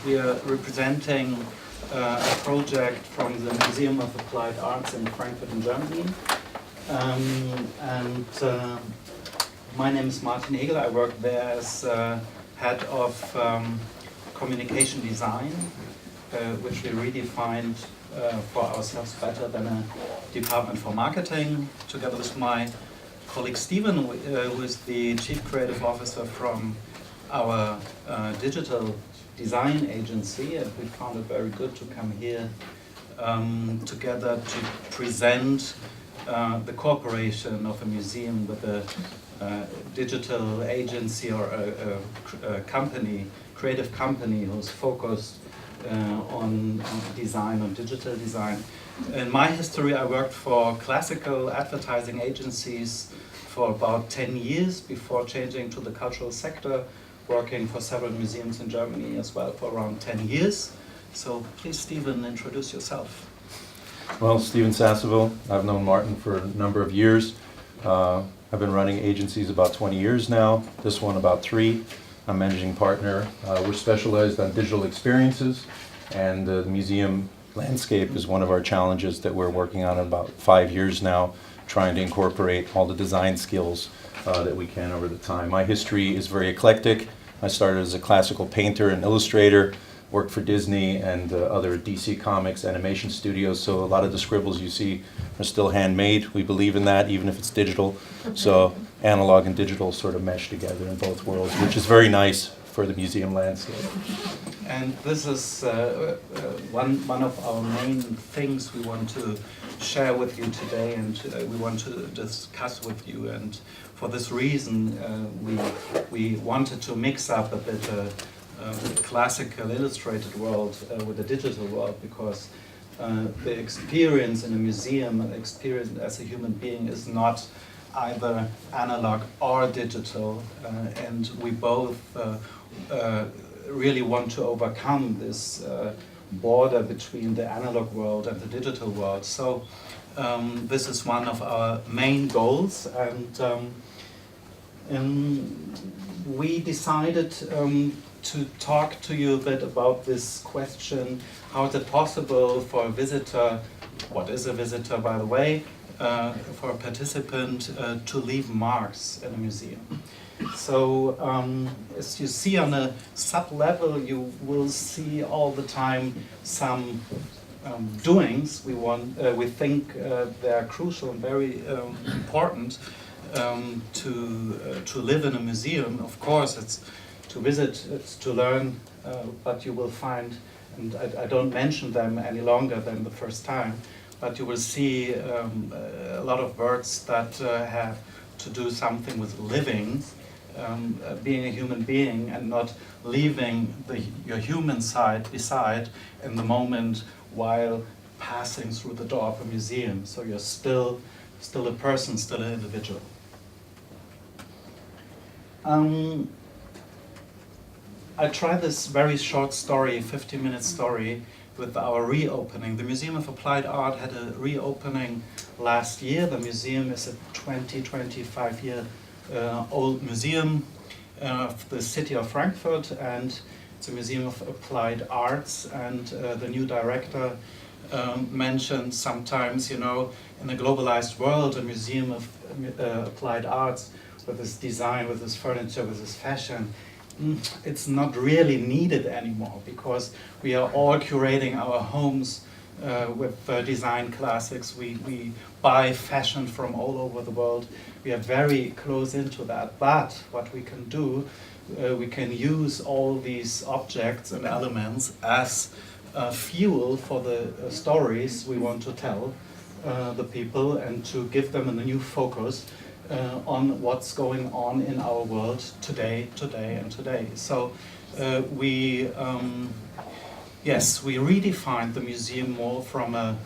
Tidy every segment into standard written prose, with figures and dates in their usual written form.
We are representing a project from the Museum of Applied Arts in Frankfurt in Germany. My name is Martin Hegel. I work there as head of communication design, which we redefined for ourselves better than a department for marketing, together with my colleague Stephen, who is the Chief Creative Officer from our digital design agency, and we found it very good to come here together to present the cooperation of a museum with a digital agency or a company, creative company who's focused on design, on digital design. In my history, I worked for classical advertising agencies for about 10 years before changing to the cultural sector, working for several museums in Germany as well for around 10 years. So please, Stephen, introduce yourself. Well, Stephen Sasseville. I've known Martin for a number of years. I've been running agencies about 20 years now, this one about 3. I'm managing partner. We're specialized on digital experiences, and the museum landscape is one of our challenges that we're working on in about 5 years now, trying to incorporate all the design skills that we can over the time. My history is very eclectic. I started as a classical painter and illustrator, worked for Disney and other DC Comics animation studios, so a lot of the scribbles you see are still handmade. We believe in that, even if it's digital. So analog and digital sort of mesh together in both worlds, which is very nice for the museum landscape. And this is one of our main things we want to share with you today, and we want to discuss with you. And for this reason, we wanted to mix up a bit the classical illustrated world with the digital world, because the experience in a museum, the experience as a human being, is not either analog or digital, and we both really want to overcome this border between the analog world and the digital world. So this is one of our main goals, and we decided to talk to you a bit about this question: how is it possible for a visitor, what is a visitor by the way, for a participant to leave marks in a museum? So as you see on a sub-level, you will see all the time some doings we think they're crucial and very important to live in a museum. Of course, it's to visit, it's to learn, but you will find, and I don't mention them any longer than the first time, but you will see a lot of words that have to do something with living, being a human being, and not leaving your human side beside in the moment while passing through the door of a museum. So you're still a person, still an individual. I tried this very short story, 15-minute story, with our reopening. The Museum of Applied Art had a reopening last year. The museum is a 25-year old museum of the city of Frankfurt, and it's a museum of applied arts. And the new director mentioned sometimes, you know, in a globalized world, a museum of applied arts with its design, with its furniture, with its fashion, it's not really needed anymore, because we are all curating our homes with design classics. We buy fashion from all over the world. We are very close into that. But what we can do, we can use all these objects and elements as fuel for the stories we want to tell the people, and to give them a new focus on what's going on in our world today. So we redefined the museum more from a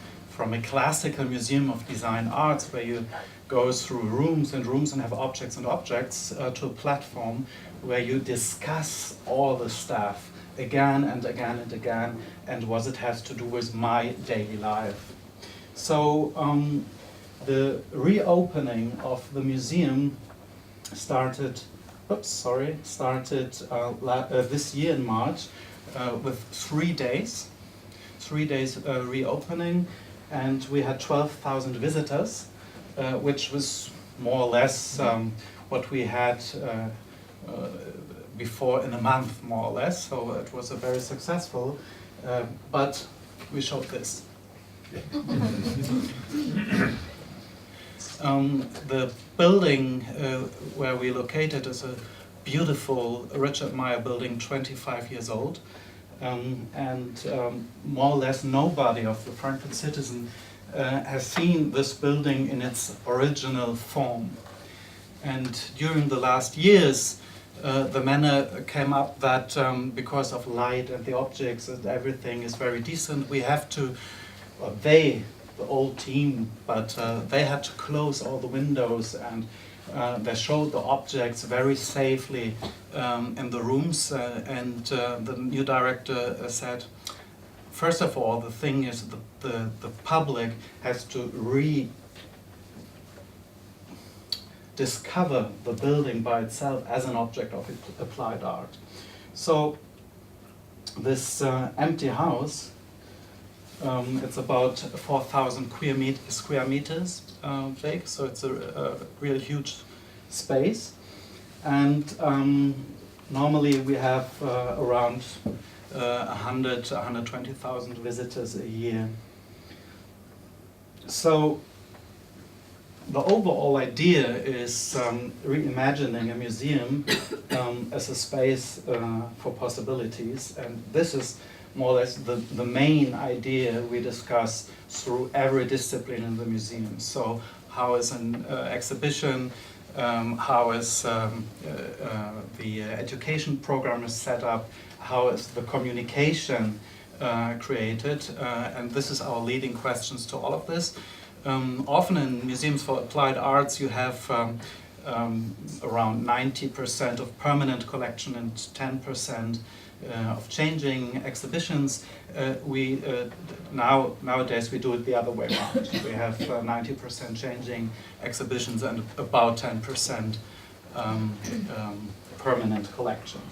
classical museum of design arts, where you go through rooms and rooms and have objects and objects, to a platform where you discuss all the stuff again and again and again, and what it has to do with my daily life. So the reopening of the museum started this year in March, with 3 days. 3 days reopening, and we had 12,000 visitors, which was more or less what we had before in a month, more or less. So it was a very successful, but we showed this. The building where we located is a beautiful Richard Meyer building, 25 years old. More or less nobody of the Frankfurt citizen has seen this building in its original form. And during the last years, the manner came up that because of light and the objects and everything is very decent, we have to, well, the old team, but they had to close all the windows, and they showed the objects very safely in the rooms, and the new director said, first of all, the thing is the public has to rediscover the building by itself as an object of applied art. So this empty house, it's about 4,000 square meters big, so it's a real huge space. And normally we have around 120,000 visitors a year. So the overall idea is reimagining a museum as a space for possibilities, and this is more or less the main idea we discuss through every discipline in the museum. So how is an exhibition, how is the education program is set up, how is the communication created, and this is our leading questions to all of this. Often in museums for applied arts you have around 90% of permanent collection and 10% of changing exhibitions. Nowadays we do it the other way around. We have 90% changing exhibitions and about 10% permanent collection.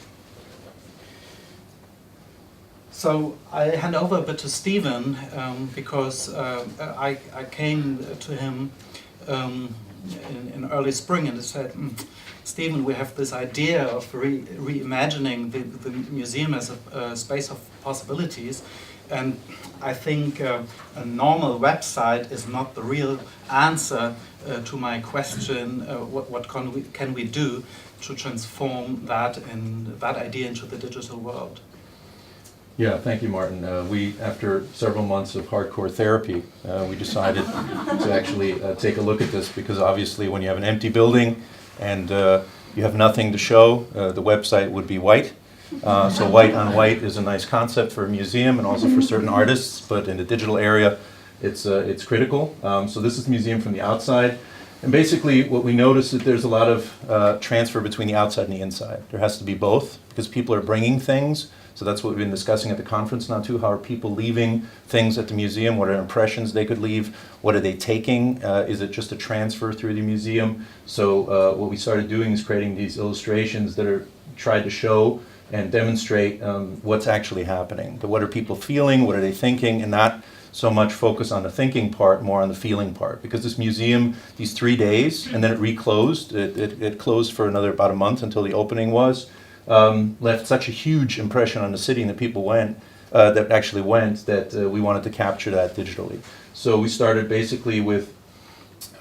So I hand over a bit to Stephen because I came to him in early spring and I said, Stephen, we have this idea of reimagining the museum as a space of possibilities, and I think a normal website is not the real answer to my question, what can we do to transform that idea into the digital world? Yeah, thank you, Martin. After several months of hardcore therapy, we decided to actually take a look at this, because obviously when you have an empty building and you have nothing to show, the website would be white. So white on white is a nice concept for a museum and also for certain artists, but in the digital area it's critical. So this is the museum from the outside. And basically what we notice is that there's a lot of transfer between the outside and the inside. There has to be both, because people are bringing things. So that's what we've been discussing at the conference now too. How are people leaving things at the museum? What are impressions they could leave? What are they taking? Is it just a transfer through the museum? So what we started doing is creating these illustrations that are tried to show and demonstrate what's actually happening. What are people feeling? What are they thinking? And not so much focus on the thinking part, more on the feeling part. Because this museum, these 3 days, and then it reclosed. It closed for another about a month until the opening was. Left such a huge impression on the city and the people that actually went, that we wanted to capture that digitally. So we started basically with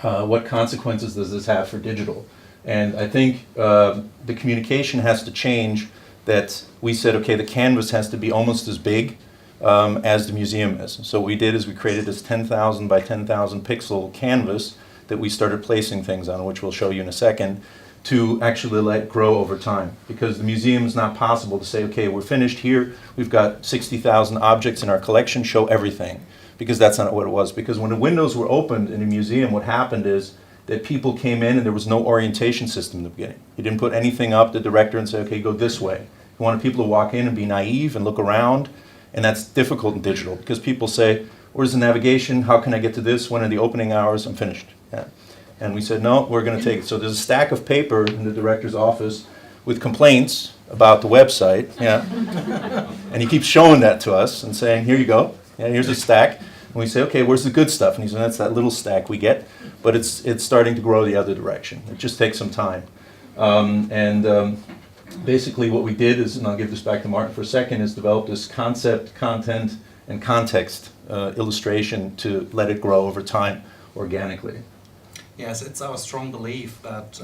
what consequences does this have for digital? And I think the communication has to change, that we said, okay, the canvas has to be almost as big as the museum is. So what we did is we created this 10,000 by 10,000 pixel canvas that we started placing things on, which we'll show you in a second, to actually let it grow over time. Because the museum is not possible to say, okay, we're finished here, we've got 60,000 objects in our collection, show everything. Because that's not what it was. Because when the windows were opened in a museum, what happened is that people came in and there was no orientation system in the beginning. You didn't put anything up, the director, and say, okay, go this way. You wanted people to walk in and be naive and look around, and that's difficult in digital, because people say, where's the navigation, how can I get to this, when are the opening hours, I'm finished. Yeah. And we said, no, we're going to take it. So there's a stack of paper in the director's office with complaints about the website, yeah. And he keeps showing that to us and saying, here you go, yeah, here's a stack. And we say, okay, where's the good stuff? And he said, that's that little stack we get, but it's starting to grow the other direction. It just takes some time. Basically what we did is, and I'll give this back to Martin for a second, is develop this concept, content, and context illustration to let it grow over time organically. Yes, it's our strong belief that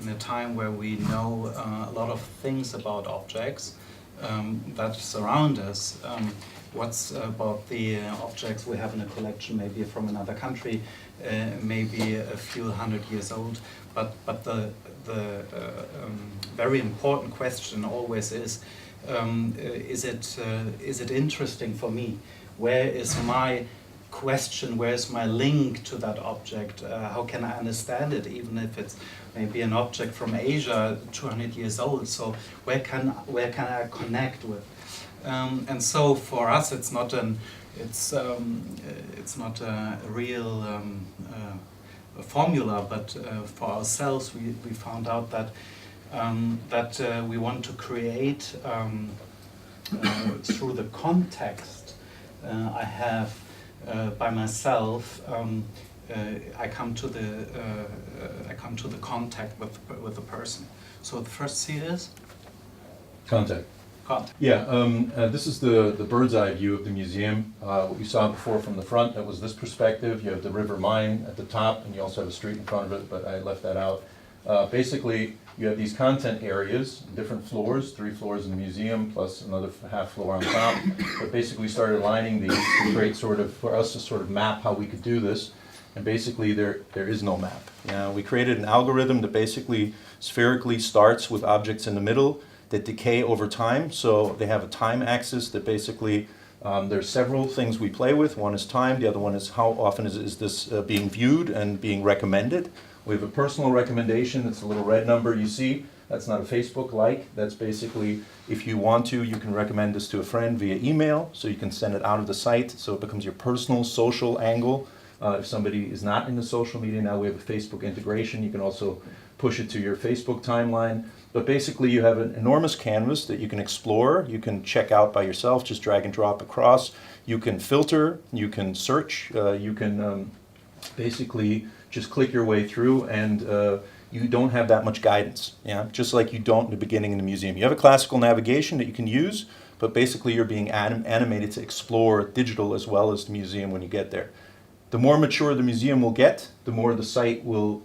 in a time where we know a lot of things about objects that surround us, what's about the objects we have in a collection, maybe from another country, maybe a few hundred years old, but the very important question always is it interesting for me? Where is my question, where is my link to that object? How can I understand it, even if it's maybe an object from Asia, 200 years old? So where can I connect with? And so for us, it's not a real formula, but for ourselves, we found out that we want to create through the context I have by myself. I come to the contact with the person. So the first C is Contact. contact. Yeah, this is the bird's eye view of the museum. What you saw before from the front, that was this perspective. You have the river Main at the top, and you also have a street in front of it, but I left that out. Basically, you have these content areas, different floors, 3 floors in the museum, plus another half floor on top. But basically, we started aligning these to create for us to sort of map how we could do this. And basically, there is no map. We created an algorithm that basically spherically starts with objects in the middle that decay over time. So they have a time axis that basically, there's several things we play with. One is time, the other one is how often is this being viewed and being recommended. We have a personal recommendation, that's a little red number you see. That's not a Facebook like, that's basically, if you want to, you can recommend this to a friend via email, so you can send it out of the site, so it becomes your personal social angle. If somebody is not in the social media, now we have a Facebook integration, you can also push it to your Facebook timeline. But basically you have an enormous canvas that you can explore, you can check out by yourself, just drag and drop across. You can filter, you can search, you can basically just click your way through, and you don't have that much guidance, just like you don't in the beginning in the museum. You have a classical navigation that you can use, but basically you're being animated to explore digital as well as the museum when you get there. The more mature the museum will get, the more the site will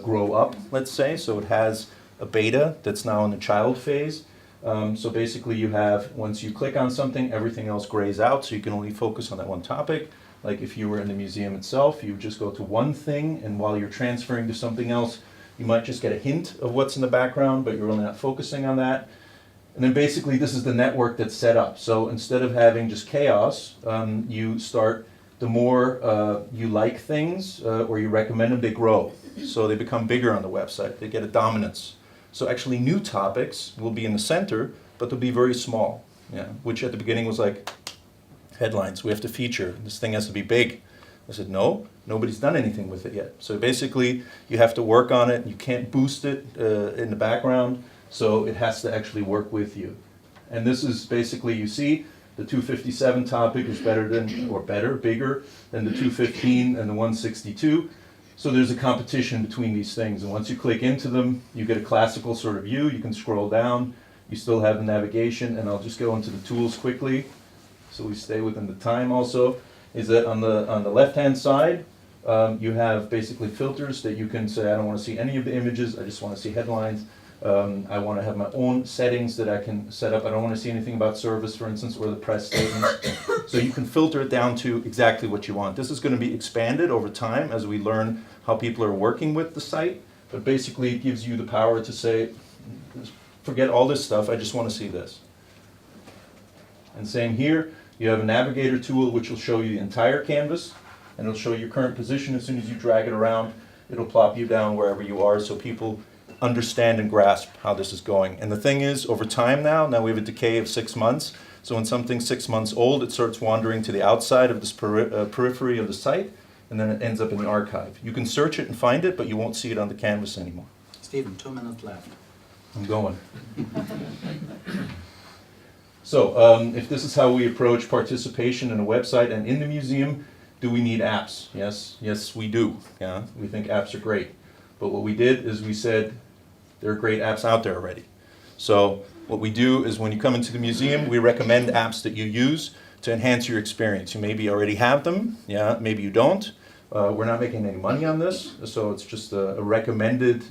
grow up, let's say. So it has a beta that's now in the child phase. So basically you have, once you click on something, everything else grays out, so you can only focus on that one topic. Like if you were in the museum itself, you would just go to one thing, and while you're transferring to something else, you might just get a hint of what's in the background, but you're really not focusing on that. And then basically this is the network that's set up. So instead of having just chaos, you start, the more you like things or you recommend them, they grow. So they become bigger on the website, they get a dominance. So actually new topics will be in the center, but they'll be very small, which at the beginning was like, headlines, we have to feature, this thing has to be big. I said, no, nobody's done anything with it yet. So basically, you have to work on it, you can't boost it in the background, so it has to actually work with you. And this is basically, you see, the 257 topic is bigger than the 215 and the 162. So there's a competition between these things, and once you click into them, you get a classical sort of view, you can scroll down, you still have the navigation, and I'll just go into the tools quickly. So we stay within the time also, is that on the left-hand side, you have basically filters that you can say, I don't want to see any of the images, I just want to see headlines. I want to have my own settings that I can set up. I don't want to see anything about service, for instance, or the press statements. So you can filter it down to exactly what you want. This is going to be expanded over time as we learn how people are working with the site, but basically it gives you the power to say, forget all this stuff, I just want to see this. And same here, you have a navigator tool which will show you the entire canvas, and it'll show your current position. As soon as you drag it around, it'll plop you down wherever you are, so people understand and grasp how this is going. And the thing is, over time now we have a decay of 6 months, so when something's 6 months old, it starts wandering to the outside of this periphery of the site, and then it ends up in the archive. You can search it and find it, but you won't see it on the canvas anymore. Stephen, 2 minutes left. I'm going. So, if this is how we approach participation in a website and in the museum, do we need apps? Yes, yes we do. Yeah, we think apps are great. But what we did is we said there are great apps out there already. So what we do is when you come into the museum, we recommend apps that you use to enhance your experience. You maybe already have them, yeah, maybe you don't. We're not making any money on this, so it's just a recommended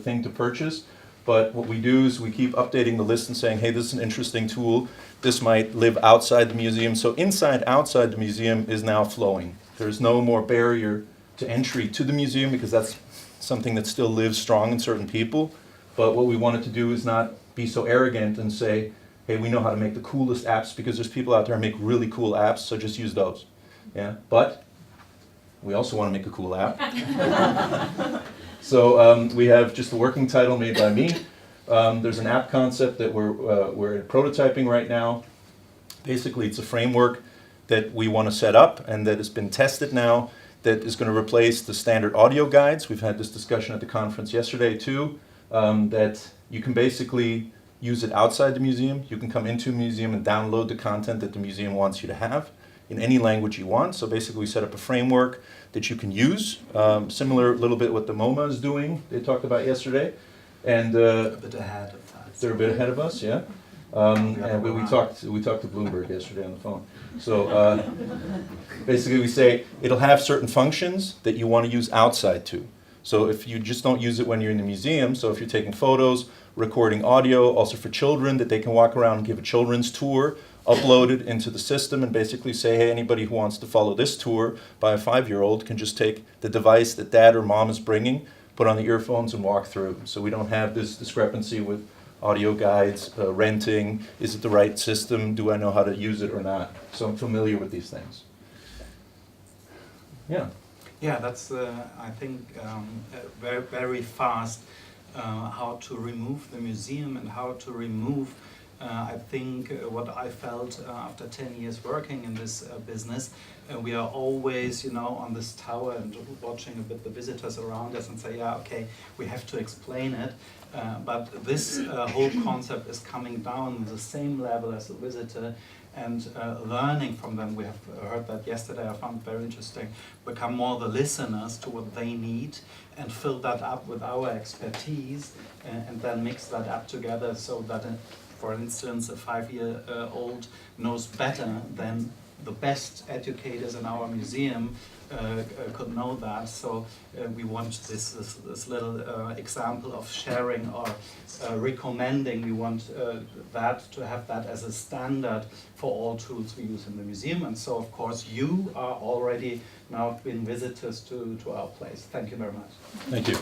thing to purchase. But what we do is we keep updating the list and saying, hey, this is an interesting tool. This might live outside the museum. So inside, outside the museum is now flowing. There's no more barrier to entry to the museum because that's something that still lives strong in certain people. But what we wanted to do is not be so arrogant and say, hey, we know how to make the coolest apps because there's people out there who make really cool apps, so just use those. Yeah, but we also want to make a cool app. So we have just a working title made by me. There's an app concept that we're prototyping right now. Basically, it's a framework that we want to set up and that has been tested now that is going to replace the standard audio guides. We've had this discussion at the conference yesterday too, that you can basically use it outside the museum. You can come into a museum and download the content that the museum wants you to have in any language you want. So basically we set up a framework that you can use, similar a little bit what the MoMA is doing, they talked about yesterday. And A bit ahead of that. they're a bit ahead of us, yeah. And we talked to Bloomberg yesterday on the phone. So basically we say it'll have certain functions that you want to use outside too. So if you just don't use it when you're in the museum, so if you're taking photos, recording audio, also for children that they can walk around and give a children's tour, upload it into the system and basically say, hey, anybody who wants to follow this tour by a 5-year-old can just take the device that dad or mom is bringing, put on the earphones and walk through. So we don't have this discrepancy with audio guides, renting, is it the right system, do I know how to use it or not? So I'm familiar with these things. Yeah. Yeah, that's, I think, very, very fast how to remove the museum and how to remove, I think, what I felt after 10 years working in this business. We are always, you know, on this tower and watching a bit the visitors around us and say, yeah, okay, we have to explain it. But this whole concept is coming down on the same level as the visitor and learning from them. We have heard that yesterday, I found it very interesting, become more the listeners to what they need and fill that up with our expertise and then mix that up together so that, for instance, a 5-year-old knows better than the best educators in our museum could know that. So we want this little example of sharing or recommending. We want that to have that as a standard for all tools we use in the museum. And so, of course, you are already now been visitors to our place. Thank you very much. Thank you.